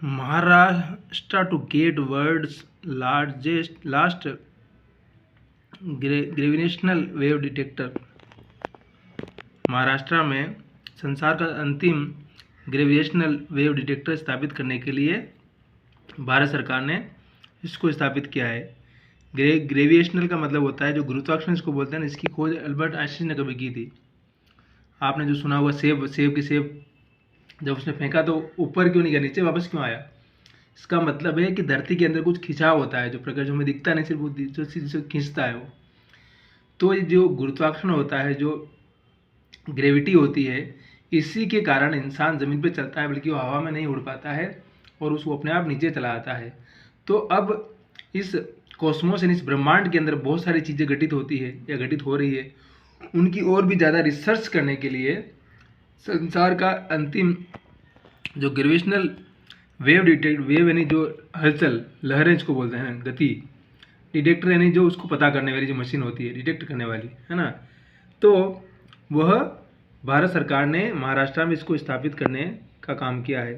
Maharashtra to get world's last gravitational wave detector. Maharashtra में संसार का अंतिम ग्रेविटेशनल वेव डिटेक्टर स्थापित करने के लिए भारत सरकार ने इसको स्थापित किया है। ग्रेविटेशनल का मतलब होता है जो गुरुत्वाकर्षण इसको बोलते हैं, इसकी खोज अल्बर्ट आइंस्टीन ने कभी की थी। आपने जो सुना हुआ सेब की सेब जब उसने फेंका तो ऊपर क्यों नहीं गया, नीचे वापस क्यों आया। इसका मतलब है कि धरती के अंदर कुछ खिंचाव होता है जो प्रकाश में दिखता नहीं, सिर्फ वो जो चीज़ खींचता है वो। तो जो गुरुत्वाकर्षण होता है, जो ग्रेविटी होती है, इसी के कारण इंसान ज़मीन पे चलता है, बल्कि वो हवा में नहीं उड़ पाता है और उसको अपने आप नीचे चला आता है। तो अब इस कॉस्मोस यानी इस ब्रह्मांड के अंदर बहुत सारी चीज़ें घटित होती है या घटित हो रही है। उनकी और भी ज़्यादा रिसर्च करने के लिए संसार का अंतिम जो ग्रेविटेशनल वेव यानी जो हलचल लहरें इसको बोलते हैं, गति डिटेक्टर यानी जो उसको पता करने वाली जो मशीन होती है, डिटेक्ट करने वाली, है ना। तो वह भारत सरकार ने महाराष्ट्र में इसको स्थापित करने का काम किया है।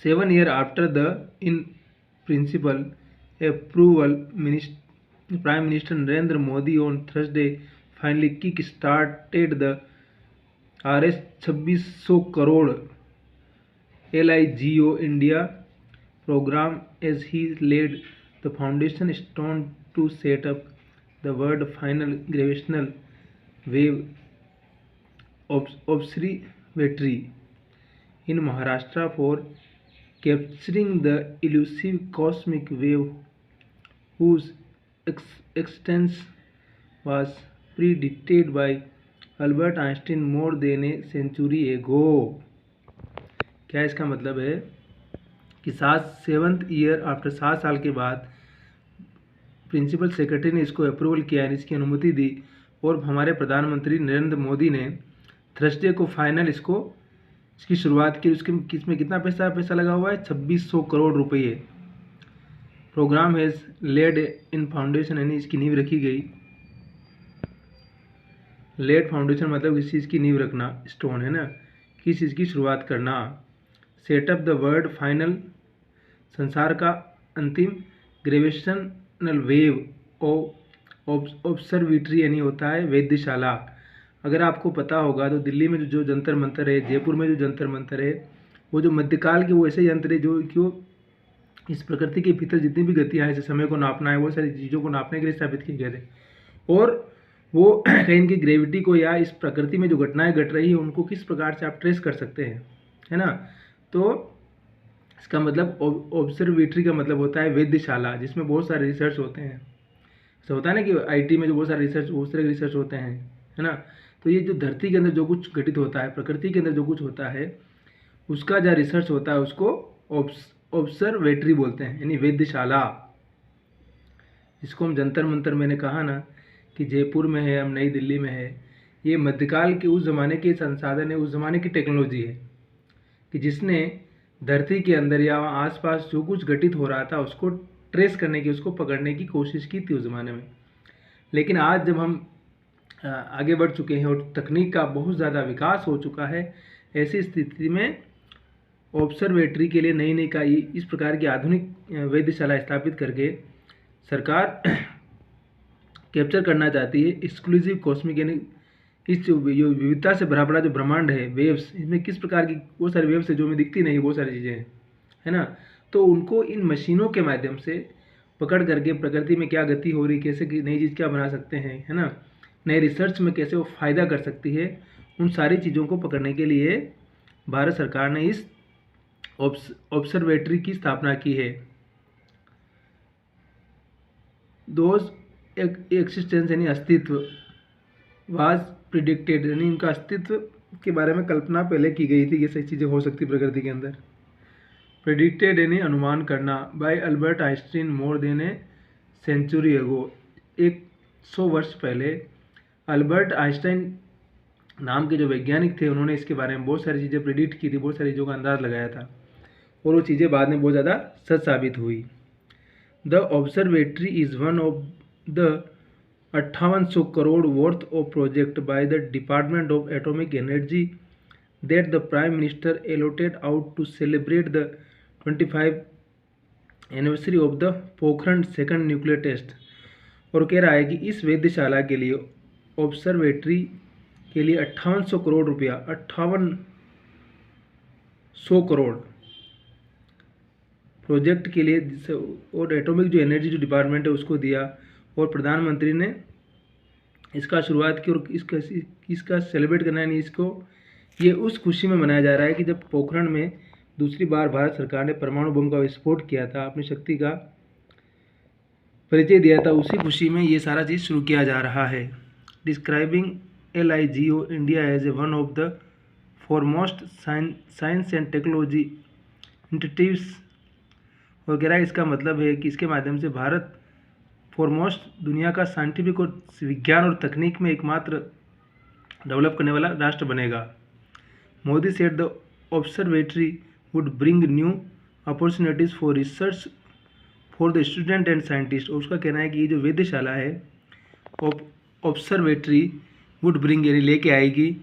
7 years after the in principle approval, prime minister Narendra Modi on Thursday finally kick started the RS 2600 crore LIGO India program as he laid the foundation stone to set up the world final gravitational wave observatory in Maharashtra for capturing the elusive cosmic wave whose existence was predicted by Albert Einstein more than a century ago. क्या इसका मतलब है कि 7th year after 7 साल के बाद principal secretary ने इसको अप्रूवल किया, इसकी अनुमति दी, और हमारे प्रधानमंत्री नरेंद्र मोदी ने थर्सडे को फाइनल इसकी शुरुआत की। इसमें कितना पैसा लगा हुआ है, 2600 करोड़ रुपये। Programme has laid in foundation यानी इसकी नींव रखी गई। लेड फाउंडेशन मतलब किसी चीज़ की नींव रखना, स्टोन है ना, किस चीज़ की शुरुआत करना। सेटअप द वर्ल्ड फाइनल, संसार का अंतिम ग्रेविटेशनल वेव ऑब्जर्वेटरी यानी होता है वेधशाला। अगर आपको पता होगा तो दिल्ली में जो जंतर मंतर है, जयपुर में जो जंतर मंतर है, वो जो मध्यकाल के वो ऐसे यंत्र है जो इस प्रकृति के भीतर जितनी भी गतियाँ हैं, जैसे समय को नापना है, वो सारी चीज़ों को नापने के लिए स्थापित किए गए थे। और वो कहीं इनकी ग्रेविटी को या इस प्रकृति में जो घटनाएं घट रही है उनको किस प्रकार से आप ट्रेस कर सकते हैं, है ना। तो इसका मतलब ऑब्जर्वेटरी का मतलब होता है वेधशाला, जिसमें बहुत सारे रिसर्च होते हैं। ऐसा होता है ना कि IT में जो बहुत सारे रिसर्च, उस तरह के रिसर्च होते हैं, है ना। तो ये जो धरती के अंदर जो कुछ घटित होता है, प्रकृति के अंदर जो कुछ होता है, उसका जो रिसर्च होता है उसको ऑब्जर्वेटरी बोलते हैं, यानी वेधशाला। इसको हम जंतर मंतर, मैंने कहा ना कि जयपुर में है, हम नई दिल्ली में है। ये मध्यकाल के उस ज़माने के संसाधन है, उस ज़माने की टेक्नोलॉजी है कि जिसने धरती के अंदर या आसपास जो कुछ घटित हो रहा था उसको ट्रेस करने की, उसको पकड़ने की कोशिश की थी उस ज़माने में। लेकिन आज जब हम आगे बढ़ चुके हैं और तकनीक का बहुत ज़्यादा विकास हो चुका है, ऐसी स्थिति में ऑब्जर्वेटरी के लिए नई इस प्रकार की आधुनिक वेधशाला स्थापित करके सरकार कैप्चर करना चाहती है एक्सक्लूसिव कॉस्मिक, यानी इस जो विविधता से भरा पड़ा जो ब्रह्मांड है, वेव्स, इसमें किस प्रकार की बहुत सारी वेव्स है जो हमें दिखती नहीं, बहुत सारी चीज़ें हैं, है ना। तो उनको इन मशीनों के माध्यम से पकड़ करके प्रकृति में क्या गति हो रही, कैसे नई चीज़ क्या बना सकते हैं, है ना, नए रिसर्च में कैसे वो फ़ायदा कर सकती है, उन सारी चीज़ों को पकड़ने के लिए भारत सरकार ने इस ऑब्जर्वेटरी की स्थापना की है। दोज एक्सिस्टेंस यानी अस्तित्व, वाज प्रिडिक्टेड यानी इनका अस्तित्व के बारे में कल्पना पहले की गई थी कि ऐसी चीज़ें हो सकती प्रकृति के अंदर। प्रिडिक्टेड यानी अनुमान करना, by Albert Einstein more than a century ago, 100 वर्ष पहले अल्बर्ट आइंस्टाइन नाम के जो वैज्ञानिक थे, उन्होंने इसके बारे में बहुत सारी चीज़ें प्रिडिक्ट की थी, बहुत सारी चीज़ों का अंदाज़ लगाया था, और वो चीज़ें बाद में बहुत ज़्यादा सच साबित हुई। The observatory is one of the 5800 crore worth of project by the department of atomic energy that the Prime Minister allotted out to celebrate the 25th anniversary of the Pokhran second nuclear test. और कह रहा है कि इस वेधशाला के लिए observatory के लिए 5800 करोड़ रुपया 5800 करोड़ प्रोजेक्ट के लिए और एटॉमिक जो एनर्जी जो डिपार्टमेंट है उसको दिया। और प्रधानमंत्री ने इसका शुरुआत की और इसका सेलिब्रेट करना है इसको ये उस खुशी में मनाया जा रहा है कि जब पोखरण में दूसरी बार भारत सरकार ने परमाणु बम का विस्फोट किया था, अपनी शक्ति का परिचय दिया था, उसी खुशी में ये सारा चीज़ शुरू किया जा रहा है। Describing LIGO India as a one of the foremost science and technology institutes. और कह रहा है इसका मतलब है कि इसके माध्यम से भारत फॉरमोस्ट दुनिया का साइंटिफिक और विज्ञान और तकनीक में एकमात्र डेवलप करने वाला राष्ट्र बनेगा। Modi said the observatory would bring new opportunities for research for the student and scientist. और उसका कहना है कि ये जो वेधशाला है ऑब्जर्वेटरी वुड ब्रिंग यानी लेके आएगी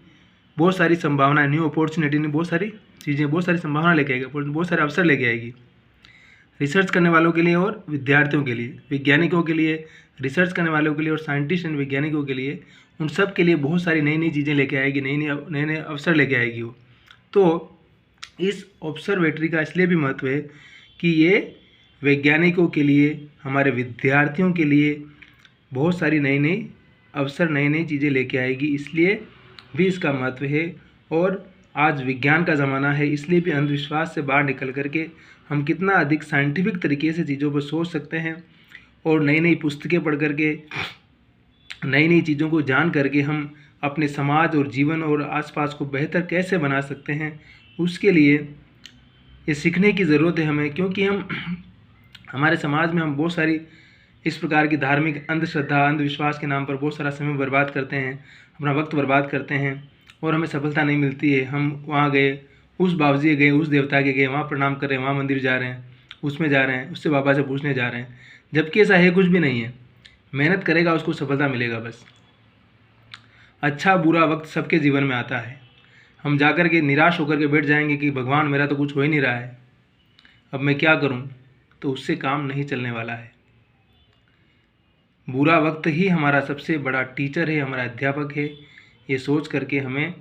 बहुत सारी संभावनाएं, न्यू अपॉर्चुनिटी ने बहुत सारी चीज़ें, बहुत सारी संभावना लेके आएगी, बहुत सारे अवसर लेके आएगी रिसर्च करने वालों के लिए और विद्यार्थियों के लिए, वैज्ञानिकों के लिए, रिसर्च करने वालों के लिए और साइंटिस्ट एंड वैज्ञानिकों के लिए, उन सब के लिए बहुत सारी नई नई चीज़ें लेके आएगी, नए नए अवसर लेके आएगी वो। तो इस ऑब्जर्वेटरी का इसलिए भी महत्व है कि ये वैज्ञानिकों के लिए, हमारे विद्यार्थियों के लिए बहुत सारी नई नई अवसर, नई नई चीज़ें लेके आएगी, इसलिए भी इसका महत्व है। और आज विज्ञान का ज़माना है, इसलिए भी अंधविश्वास से बाहर निकल करके हम कितना अधिक साइंटिफिक तरीके से चीज़ों पर सोच सकते हैं और नई नई पुस्तकें पढ़ करके, नई नई चीज़ों को जान करके हम अपने समाज और जीवन और आसपास को बेहतर कैसे बना सकते हैं, उसके लिए ये सीखने की ज़रूरत है हमें। क्योंकि हमारे समाज में हम बहुत सारी इस प्रकार की धार्मिक अंधश्रद्धा, अंधविश्वास के नाम पर बहुत सारा समय बर्बाद करते हैं, अपना वक्त बर्बाद करते हैं और हमें सफलता नहीं मिलती है। हम वहाँ गए, उस बाबूजी गए, उस देवता के गए, वहाँ प्रणाम कर रहे हैं, वहाँ मंदिर जा रहे हैं, उसमें जा रहे हैं, उससे बाबा से पूछने जा रहे हैं, जबकि ऐसा है कुछ भी नहीं है। मेहनत करेगा उसको सफलता मिलेगा बस। अच्छा बुरा वक्त सबके जीवन में आता है। हम जाकर के निराश होकर के बैठ जाएंगे कि भगवान मेरा तो कुछ हो ही नहीं रहा है, अब मैं क्या करूं, तो उससे काम नहीं चलने वाला है। बुरा वक्त ही हमारा सबसे बड़ा टीचर है, हमारा अध्यापक है। ये सोच करके हमें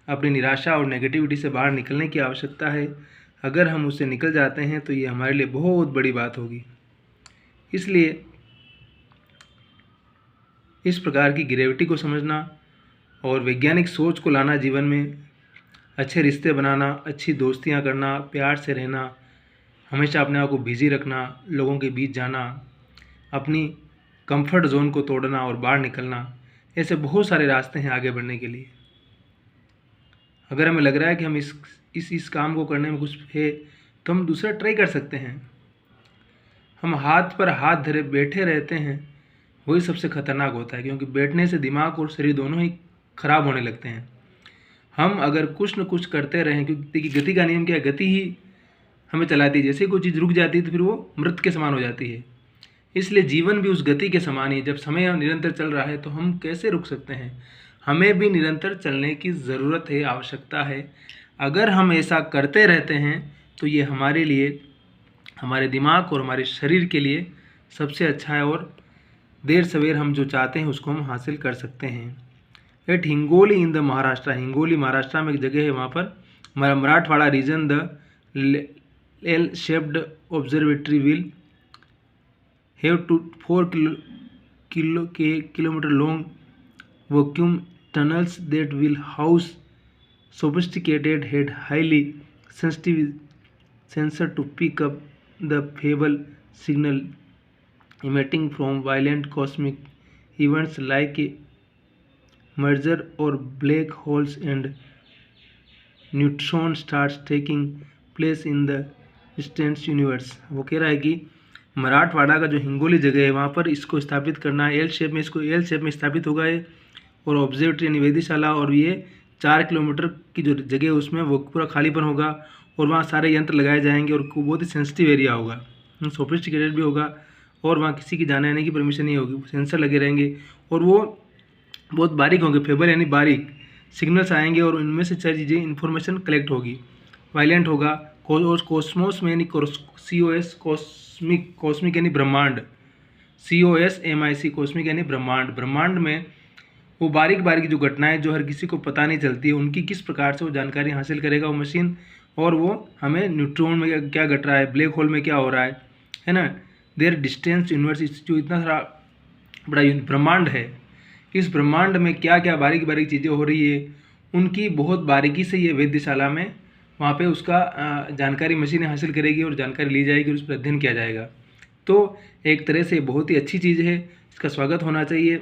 अपनी निराशा और नेगेटिविटी से बाहर निकलने की आवश्यकता है। अगर हम उससे निकल जाते हैं तो ये हमारे लिए बहुत बड़ी बात होगी। इसलिए इस प्रकार की ग्रेविटी को समझना और वैज्ञानिक सोच को लाना जीवन में, अच्छे रिश्ते बनाना, अच्छी दोस्तियां करना, प्यार से रहना, हमेशा अपने आप को बिजी रखना, लोगों के बीच जाना, अपनी कंफर्ट जोन को तोड़ना और बाहर निकलना, ऐसे बहुत सारे रास्ते हैं आगे बढ़ने के लिए। अगर हमें लग रहा है कि हम इस काम को करने में कुछ है तो हम दूसरा ट्राई कर सकते हैं। हम हाथ पर हाथ धरे बैठे रहते हैं, वही सबसे खतरनाक होता है, क्योंकि बैठने से दिमाग और शरीर दोनों ही खराब होने लगते हैं। हम अगर कुछ न कुछ करते रहें, क्योंकि देखिए गति का नियम क्या है, गति ही हमें चलाती है। जैसे कोई चीज़ रुक जाती है तो फिर वो मृत के समान हो जाती है। इसलिए जीवन भी उस गति के समान ही, जब समय निरंतर चल रहा है तो हम कैसे रुक सकते हैं। हमें भी निरंतर चलने की ज़रूरत है, आवश्यकता है। अगर हम ऐसा करते रहते हैं तो ये हमारे लिए, हमारे दिमाग और हमारे शरीर के लिए सबसे अच्छा है और देर सवेर हम जो चाहते हैं उसको हम हासिल कर सकते हैं। At Hingoli in the Maharashtra, Hingoli Maharashtra में एक जगह है, वहाँ पर Marathwada region the L shaped observatory will have 4 kilometre long vacuum tunnels that will house sophisticated head highly sensitive sensor to pick up the feeble signal emitting from violent cosmic events like a merger or black holes and neutron stars taking place in the distant universe। वो कह रहा है कि मराठवाड़ा का जो हिंगोली जगह है वहाँ पर इसको स्थापित करना है, एल शेप में, इसको एल शेप में स्थापित होगा है और ऑब्जर्वेटरी निवेदिशाला, और ये 4 किलोमीटर की जो जगह है उसमें वो पूरा खालीपन होगा और वहाँ सारे यंत्र लगाए जाएंगे और बहुत ही सेंसिटिव एरिया होगा, सोफिस्टिकेटेड भी होगा और वहाँ किसी की जाने आने की परमिशन नहीं होगी, सेंसर लगे रहेंगे और वो बहुत बारीक होंगे, फेबल यानी बारीक, सिग्नल्स आएंगे और उनमें से सारी चीज़ें इन्फॉर्मेशन कलेक्ट होगी। वायलेंट होगा, कॉस्मोस में यानी COS कॉस्मिक, कॉस्मिक यानी ब्रह्मांड, COSMIC कॉस्मिक यानी ब्रह्मांड। ब्रह्मांड में वो बारीक बारीक जो घटनाएं जो हर किसी को पता नहीं चलती है, उनकी किस प्रकार से वो जानकारी हासिल करेगा वो मशीन, और वो हमें न्यूट्रॉन में क्या घट रहा है, ब्लैक होल में क्या हो रहा है ना, देयर डिस्टेंस यूनिवर्स, जो इतना सारा बड़ा ब्रह्मांड है, इस ब्रह्मांड में क्या क्या बारीक बारीक चीज़ें हो रही है, उनकी बहुत बारीकी से ये वेधशाला में वहाँ पे उसका जानकारी मशीनें हासिल करेगी और जानकारी ली जाएगी और उस पर अध्ययन किया जाएगा। तो एक तरह से बहुत ही अच्छी चीज़ है, इसका स्वागत होना चाहिए।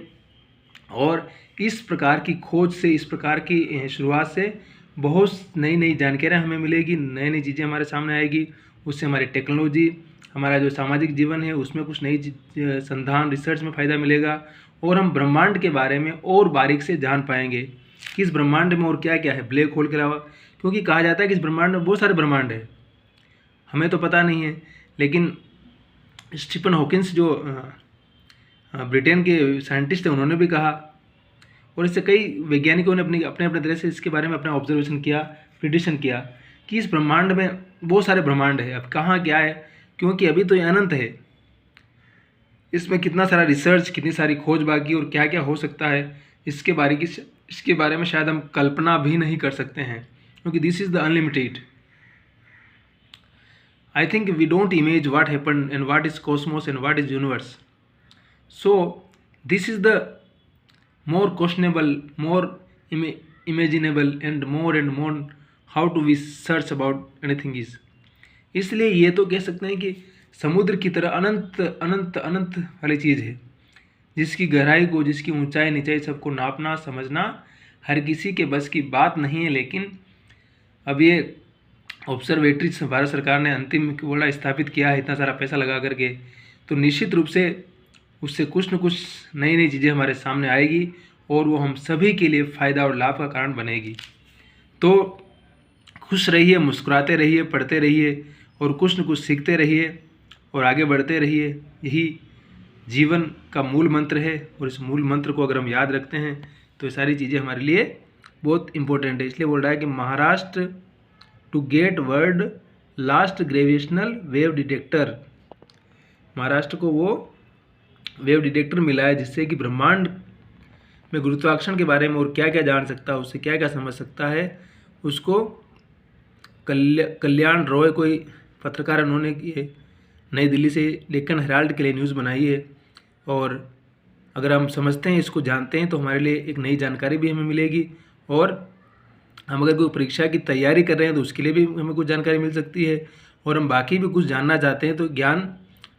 और इस प्रकार की खोज से, इस प्रकार की शुरुआत से बहुत नई नई जानकारियाँ हमें मिलेगी, नई नई चीज़ें हमारे सामने आएगी। उससे हमारी टेक्नोलॉजी, हमारा जो सामाजिक जीवन है उसमें कुछ नई संधान, रिसर्च में फ़ायदा मिलेगा, और हम ब्रह्मांड के बारे में और बारीक से जान पाएंगे कि इस ब्रह्मांड में और क्या क्या है ब्लैक होल के अलावा। क्योंकि कहा जाता है कि इस ब्रह्मांड में बहुत सारे ब्रह्मांड है, हमें तो पता नहीं है, लेकिन स्टीफन हॉकिंस जो ब्रिटेन के साइंटिस्ट हैं उन्होंने भी कहा, और इससे कई वैज्ञानिकों ने अपने अपने तरह से इसके बारे में अपना ऑब्जर्वेशन किया, प्रिडिक्शन किया कि इस ब्रह्मांड में बहुत सारे ब्रह्मांड है। अब कहाँ क्या है, क्योंकि अभी तो ये अनंत है, इसमें कितना सारा रिसर्च, कितनी सारी खोज बाकी, और क्या क्या हो सकता है इसके बारे में शायद हम कल्पना भी नहीं कर सकते हैं, क्योंकि this is the unlimited. I think we don't image what happen and what is cosmos and what is universe. So this is the more questionable, more imaginable and more how to we search about anything is। इसलिए ये तो कह सकते हैं कि समुद्र की तरह अनंत अनंत अनंत वाली चीज़ है, जिसकी गहराई को, जिसकी ऊंचाई नीचाई सबको नापना समझना हर किसी के बस की बात नहीं है। लेकिन अब ये ऑब्जर्वेटरी भारत सरकार ने अंतिम वाला स्थापित किया है इतना सारा पैसा लगा करके, तो निश्चित रूप से उससे कुछ न कुछ नई नई चीज़ें हमारे सामने आएगी, और वो हम सभी के लिए फ़ायदा और लाभ का कारण बनेगी। तो खुश रहिए, मुस्कुराते रहिए, पढ़ते रहिए, और कुछ न कुछ सीखते रहिए और आगे बढ़ते रहिए। यही जीवन का मूल मंत्र है, और इस मूल मंत्र को अगर हम याद रखते हैं तो ये सारी चीज़ें हमारे लिए बहुत इंपॉर्टेंट है। इसलिए बोल रहा है कि Maharashtra to get world last gravitational wave detector, Maharashtra को वो वेव डिटेक्टर मिला है जिससे कि ब्रह्मांड में गुरुत्वाकर्षण के बारे में और क्या क्या जान सकता है, उससे क्या क्या समझ सकता है। उसको कल्याण रॉय कोई पत्रकार उन्होंने ये नई दिल्ली से डेक्कन हेराल्ड के लिए न्यूज़ बनाई है, और अगर हम समझते हैं, इसको जानते हैं, तो हमारे लिए एक नई जानकारी भी हमें मिलेगी, और हम अगर कोई परीक्षा की तैयारी कर रहे हैं तो उसके लिए भी हमें कुछ जानकारी मिल सकती है, और हम बाकी भी कुछ जानना चाहते हैं तो ज्ञान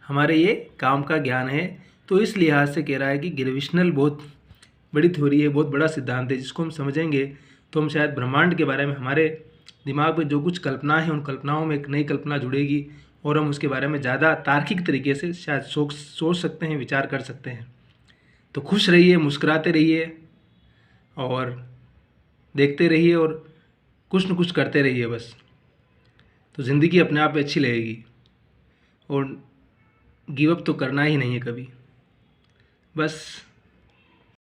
हमारे ये काम का ज्ञान है। तो इस लिहाज से कह रहा है कि ग्रेविटेशनल बहुत बड़ी थ्योरी है, बहुत बड़ा सिद्धांत है, जिसको हम समझेंगे तो हम शायद ब्रह्मांड के बारे में हमारे दिमाग में जो कुछ कल्पना है उन कल्पनाओं में एक नई कल्पना जुड़ेगी, और हम उसके बारे में ज़्यादा तार्किक तरीके से शायद सोच सकते हैं, विचार कर सकते हैं। तो खुश रहिए, मुस्कुराते रहिए, और देखते रहिए, और कुछ न कुछ करते रहिए बस, तो ज़िंदगी अपने आप में अच्छी लगेगी। और गिव अप तो करना ही नहीं है कभी, बस